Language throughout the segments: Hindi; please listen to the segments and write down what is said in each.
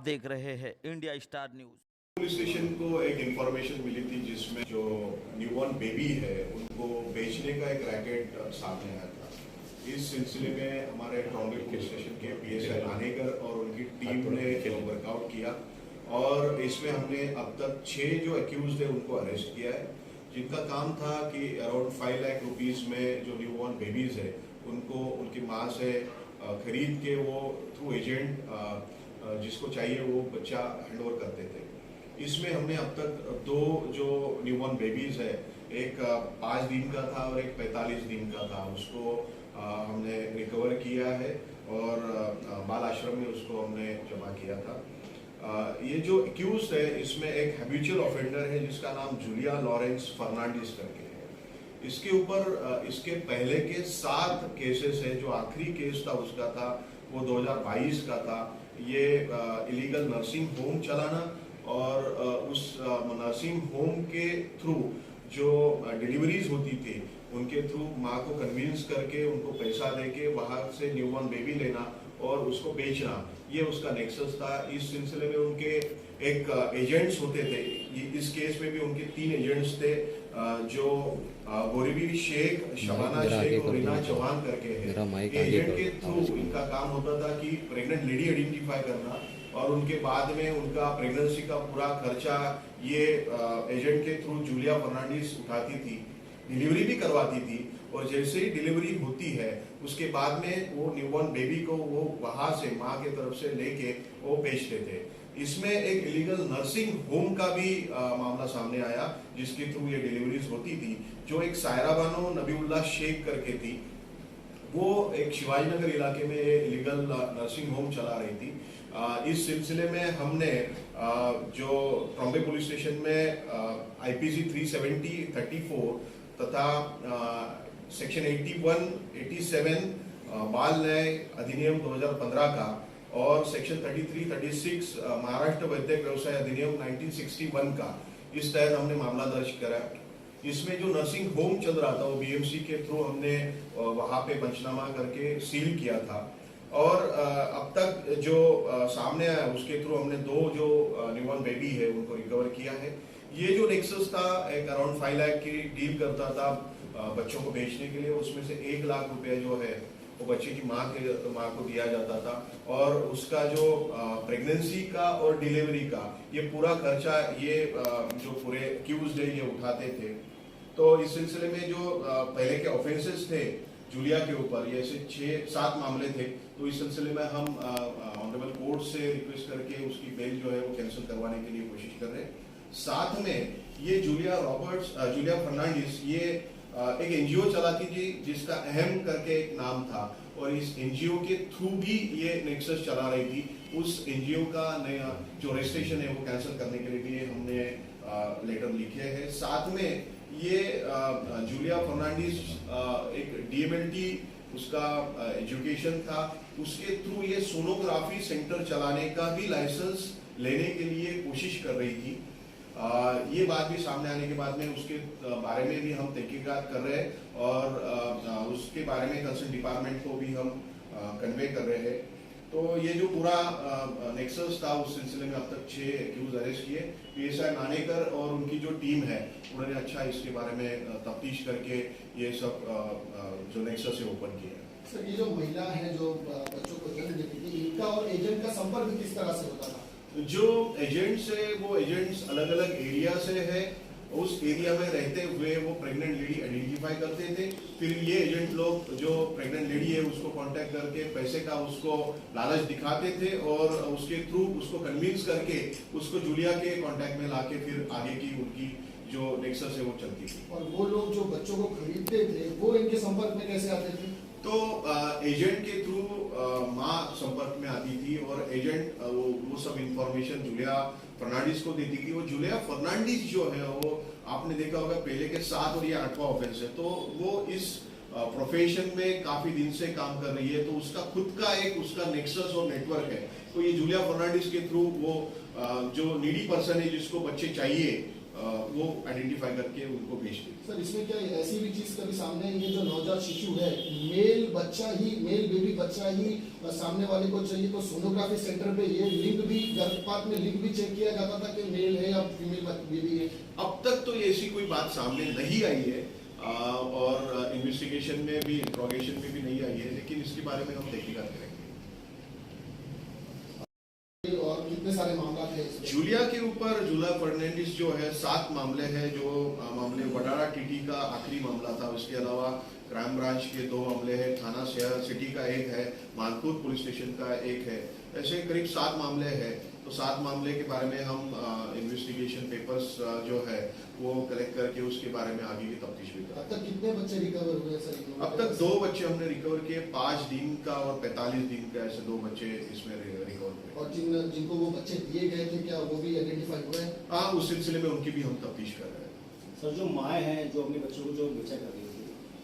देख रहे हैं India star news. Police station को एक इंफॉर्मेशन मिली थी जिसमें जो न्यूबॉर्न बेबी है उनको बेचने का एक रैकेट सामने आया था। इस सिलसिले में हमारे ट्रॉम्बे पुलिस स्टेशन के पीएसआई नानेकर और उनकी टीम ने वर्कआउट किया और इसमें हमने अब तक 6 जो अक्यूज्ड है उनको अरेस्ट किया है, जिनका काम था कि अराउंड 5 लाख रुपीस में जो न्यूबॉर्न बेबीज है उनको उनकी माँ से खरीद के वो थ्रू एजेंट जिसको चाहिए वो बच्चा हैंडओवर करते थे। इसमें हमने अब तक 2 जो न्यूबॉर्न बेबीज है, एक 5 दिन का था और एक 45 दिन का था, उसको हमने रिकवर किया है और बाल आश्रम में उसको हमने जमा किया था। ये जो एक्यूज है इसमें एक हैबिचुअल ऑफेंडर है जिसका नाम जूलिया लॉरेंस फर्नांडिस करके है। इसके ऊपर इसके पहले के 7 केसेस है। जो आखिरी केस था उसका था वो 2022 का था। ये इलीगल नर्सिंग होम चलाना और उस नर्सिंग होम के थ्रू जो डिलीवरीज होती थी उनके थ्रू माँ को कन्विंस करके उनको पैसा देके वहां से न्यूबॉर्न बेबी लेना और उसको बेचना, ये उसका नेक्सस था। इस सिलसिले में उनके एक एजेंट्स होते थे। इस केस में भी उनके 3 एजेंट्स थे जो गोरीबी शेख, शबाना शेख और रीना चौहान करके है। एजेंट के थ्रू इनका काम होता था कि प्रेग्नेंट लेडी आइडेंटिफाई करना और उनके बाद में उनका प्रेगनेंसी का पूरा खर्चा ये एजेंट के थ्रू जूलिया फर्नांडिस उठाती थी, डिलीवरी भी करवाती थी और जैसे ही डिलीवरी होती है उसके बाद में वो न्यूबॉर्न बेबी को वो वहां से माँ के तरफ से लेके वो बेचते थे। इसमें एक इलीगल नर्सिंग होम का भी मामला सामने आया जिसके थ्रू ये डिलीवरीज होती थी। जो एक सायरा बानो नबीउल्लाह शेख करके थी, वो एक शिवाजी नगर इलाके में इलीगल नर्सिंग होम चला रही थी। इस सिलसिले में हमने जो ट्रॉम्बे पुलिस स्टेशन में आईपीसी 370-34 तथा सेक्शन 81, 87 बाल न्याय अधिनियम 2015 का और सेक्शन 33-36 महाराष्ट्र वैद्यक व्यवसाय अधिनियम 1961 का, इस तहत हमने मामला दर्ज करा। इसमें जो नर्सिंग होम चल रहा था वो बीएमसी के थ्रू हमने वहां पे पंचनामा करके सील किया था और अब तक जो सामने आया उसके थ्रू हमने 2 जो न्यूबॉर्न बेबी है उनको रिकवर किया है। ये जो नेक्सस था एक अराउंड 5 लाख की डील करता था बच्चों को बेचने के लिए, उसमें से 1 लाख रुपए जो है वो बच्चे की माँ को दिया जाता था और उसका जो प्रेगनेंसी का और डिलीवरी का ये पूरा खर्चा ये जो पूरे एक्यूज्ड है ये उठाते थे। तो इस सिलसिले में जो पहले के ऑफेंसेस थे जूलिया के ऊपर, ये ऐसे 6-7 मामले थे। तो इस सिलसिले में हम ऑनरेबल कोर्ट से रिक्वेस्ट करके उसकी बेल जो है वो कैंसिल करवाने के लिए कोशिश कर रहे हैं। साथ में ये जूलिया फर्नांडिस ये एक एनजीओ चलाती थी जिसका अहम करके एक नाम था और इस एनजीओ के थ्रू भी ये नेक्सस चला रही थी। उस एनजीओ का नया जो रजिस्ट्रेशन है वो कैंसिल करने के लिए भी हमने लेटर लिखे हैं। साथ में ये जूलिया फर्नांडिस एक डीएमएलटी उसका एजुकेशन था, उसके थ्रू ये सोनोग्राफी सेंटर चलाने का भी लाइसेंस लेने के लिए कोशिश कर रही थी। ये बात भी सामने आने के बाद में उसके बारे में भी हम तहकीकात कर रहे हैं और उसके बारे में कंसर्न डिपार्टमेंट को भी हम कन्वे कर रहे हैं। तो ये जो पूरा नेक्सस था उस सिलसिले में अब तक 6 एक्यूज अरेस्ट किए। पीएसआई नानेकर और उनकी जो टीम है उन्होंने अच्छा इसके बारे में तफ्तीश करके ये सब जो नेक्सस है ओपन किया है। सर, ये जो महिला है जो बच्चों को जन्म देती थी, इनका और एजेंट का संपर्क किस तरह से होता था? जो एजेंट्स है वो एजेंट्स अलग अलग एरिया से है, उस एरिया में रहते हुए वो प्रेग्नेंट लेडी आइडेंटिफाई करते थे। फिर ये एजेंट लोग जो प्रेग्नेंट लेडी है उसको कांटेक्ट करके पैसे का उसको लालच दिखाते थे और उसके थ्रू उसको कन्विंस करके उसको जूलिया के कांटेक्ट में लाके फिर आगे की उनकी जो नेक्सस है वो चलती थी। और वो लोग जो बच्चों को खरीदते थे वो इनके संपर्क में कैसे आते थे? तो एजेंट के थ्रू माँ संपर्क में आती थी और एजेंट वो सब इंफॉर्मेशन जूलिया फर्नांडिस को देती थी। वो जूलिया फर्नांडिस जो है वो आपने देखा होगा पहले के 7 और ये 8वां ऑफेंस है, तो वो इस प्रोफेशन में काफी दिन से काम कर रही है, तो उसका खुद का एक उसका नेक्सस और नेटवर्क है। तो ये जूलिया फर्नांडिस के थ्रू वो जो नीडी पर्सन है जिसको बच्चे चाहिए वो आइडेंटिफाई करके उनको भेज देते। सर इसमें क्या ऐसी भी चीज कभी सामने आई है जो नवजात शिशु है मेल बेबी बच्चा ही सामने वाले को चाहिए, तो सोनोग्राफी सेंटर पे ये लिंग भी गर्भपात में लिंग भी चेक किया जाता था कि मेल है या फीमेल बेबी है? अब तक तो ऐसी कोई बात सामने नहीं आई है और इन्वेस्टिगेशन में भी इंट्रोगेशन में भी नहीं आई है, लेकिन इसके बारे में हम तहकीकात करेंगे। और कितने सारे मामला है इसमें? जूलिया के ऊपर जूलिया फर्नांडिस जो है 7 मामले हैं, जो मामले वडारा टीटी का आखिरी मामला था। उसके अलावा क्राइम ब्रांच के 2 मामले हैं, थाना शहर सिटी का 1 है, मानपुर पुलिस स्टेशन का 1 है। ऐसे करीब 7 मामले हैं। तो 7 मामले के बारे में हम इन्वेस्टिगेशन पेपर्स जो है वो कलेक्ट करके उसके बारे में आगे की तफ्तीश भी करेंगे। अब तक कितने बच्चे रिकवर हुए सर? अब तक 2 बच्चे हमने रिकवर किए, 5 दिन का और 45 दिन का, ऐसे 2 बच्चे इसमें रिकवर हुए। और जिनको वो बच्चे दिए गए थे क्या वो भी आइडेंटिफाई हुए हैं? हाँ, उस सिलसिले में उनकी भी हम तफ्तीश कर रहे हैं। सर जो माँ हैं जो अपने बच्चों को जो बेचा कर रही थी,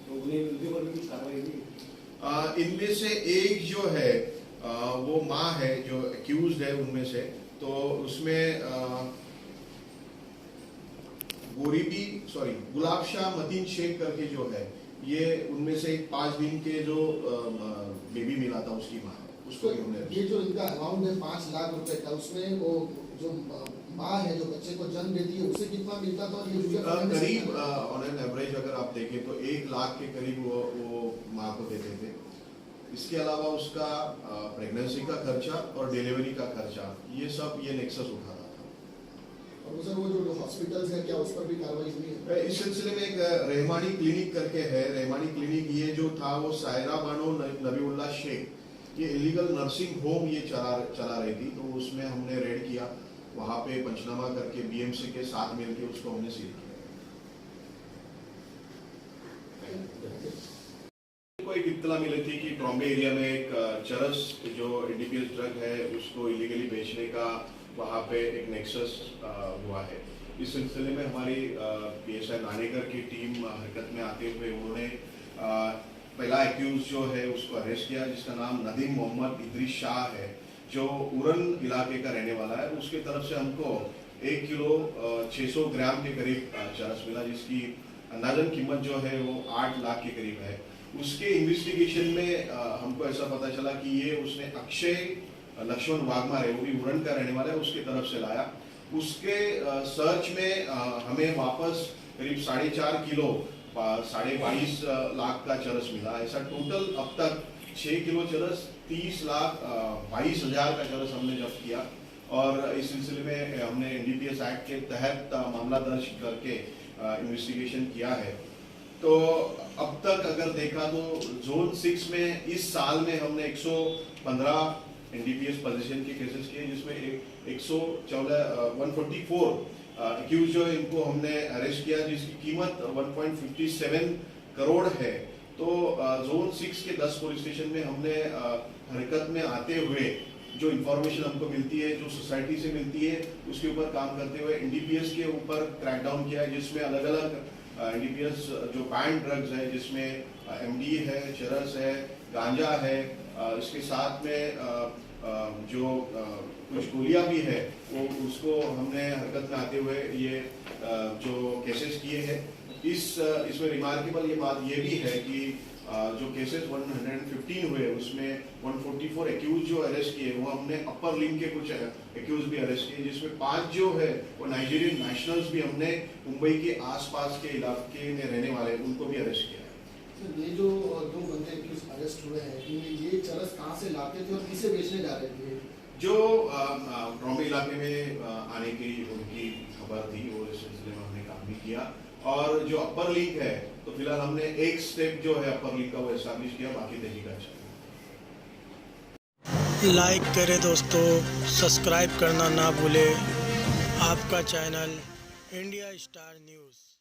तो उन्हें उनके ऊपर भी कुछ कार्रवाई हुई? इनमें से एक जो है वो माँ है जो एक्यूज्ड है उनमें से, तो उसमें गुलाब शाह मतीन शेख करके जो है, ये उनमें से एक 5 दिन के जो बेबी मिला था उसकी माँ है, उसको भी हमने ये जो इनका अमाउंट है 5 लाख रुपए का, उसमें वो जो माँ है जो बच्चे को जन्म देती है उसे कितना मिलता था? और ये करीब ऑन एन एवरेज अगर आप देखें तो 1 लाख के करीब वो माँ को देते थे। इसके अलावा उसका प्रेगनेंसी का खर्चा और डिलीवरी का खर्चा, ये नेक्सस उठाता था। और सर वो जो हॉस्पिटल्स है क्या उस पर भी कार्रवाई हुई है? इस सिलसिले में एक रहमानी क्लिनिक करके है, रहमानी क्लिनिक ये जो था वो सायरा बानो नबीउल्लाह शेख, ये इलीगल नर्सिंग होम ये चला रही थी। तो उसमें हमने रेड किया, वहां पे पंचनामा करके बीएमसी के साथ मिलकर उसको हमने सील किया। को एक इत्तला मिली थी कि ट्रॉम्बे एरिया में एक चरस जो एनडीपीएस ड्रग है उसको इलीगली बेचने का वहाँ पे एक नेक्सस हुआ है। इस सिलसिले में हमारी पीएसआई नानेकर की टीम हरकत में आते हुए उन्होंने पहला एक्यूज जो है उसको अरेस्ट किया, जिसका नाम नदीम मोहम्मद इदरीस शाह है, जो उरन इलाके का रहने वाला है। उसके तरफ से हमको 1 किलो 600 ग्राम के करीब चरस मिला, जिसकी अंदाजन कीमत जो है वो 8 लाख के करीब है। उसके इन्वेस्टिगेशन में हमको ऐसा पता चला कि ये उसने अक्षय लक्ष्मण वाघमार है, वो भी उरन का रहने वाला है, उसके तरफ से लाया। उसके सर्च में हमें वापस करीब 4.5 किलो 22.5 लाख का चरस मिला। ऐसा टोटल अब तक 6 किलो चरस 30,22,000 का चरस हमने जब्त किया। और इस सिलसिले में हमने एनडीपीएस एक्ट के तहत मामला दर्ज करके इन्वेस्टिगेशन किया है। तो अब तक अगर देखा तो जोन 6 में इस साल में हमने 115 एनडीपीएस पोजीशन के केसेस किए, जिसमें 144 एक्यूज जो है इनको हमने अरेस्ट किया, जिसकी कीमत 1.57 करोड़ है। तो जोन 6 के 10 पुलिस स्टेशन में हमने हरकत में आते हुए जो इंफॉर्मेशन हमको मिलती है, जो सोसाइटी से मिलती है, उसके ऊपर काम करते हुए एनडीपीएस के ऊपर क्रैकडाउन किया है, जिसमें अलग अलग एनडीपीएस जो बैन ड्रग्स है, जिसमें एमडी है, चरस है, गांजा है, इसके साथ में जो कुछ गोलियां भी है, वो उसको हमने हरकत में आते हुए ये जो केसेस किए हैं। इसमें रिमार्केबल ये बात ये भी है कि जो केसेस 115 हुए उसमें 144 एक्यूज जो अरेस्ट किए वो हमने अपर लिंक के कुछ एक्यूज भी अरेस्ट किए, जिसमें 5 जो है वो नाइजीरियन नेशनल्स भी हमने मुंबई के आसपास के इलाके में रहने वाले उनको भी अरेस्ट किया है। सर ये जो 2 बंदे एक्यूज अरेस्ट हुए हैं, ये चरस कहाँ से लाते थे और किसे बेचने जा रहे थे? जो ट्रॉम्बे इलाके में आने की उनकी खबर थी, वो इस सिलसिले में हमने काम भी किया। और जो अपर लिंक है तो फिलहाल हमने एक स्टेप जो है अपर लिंक का वो एस्टैब्लिश किया, बाकी तहकीकात चल। लाइक करें दोस्तों, सब्सक्राइब करना ना भूलें। आपका चैनल इंडिया स्टार न्यूज़।